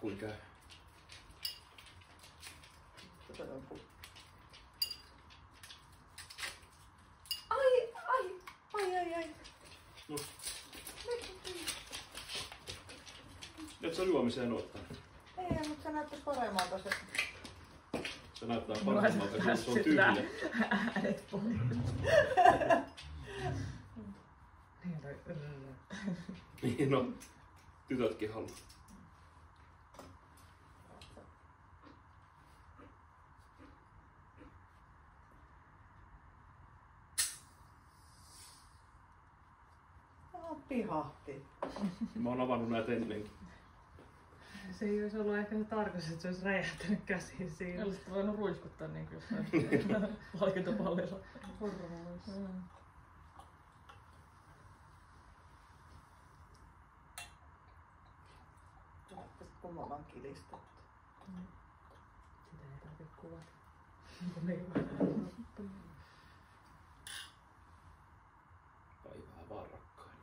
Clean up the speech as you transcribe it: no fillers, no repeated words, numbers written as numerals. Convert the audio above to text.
kuin käy. Ai. No. Et sä juomiseen ottanut? Ei, mutta se näyttäisi paremmalta se. Se näyttää paremmalta, kun se on tyhjä. Äänet pois. Niin no, tytötkin haluaa. Pihahti. Mä oon avannut näitä ennenkin. Se ei olisi ollut ehkä se tarkoitus, että se olisi räjähtänyt käsiin siinä. Olisit voinut ruiskuttaa niin kuin jossain palkintopallilla. Kun me ollaan kilistetty. Sitä ei tarvitse kuvata. Vai vähän vaan rakkain.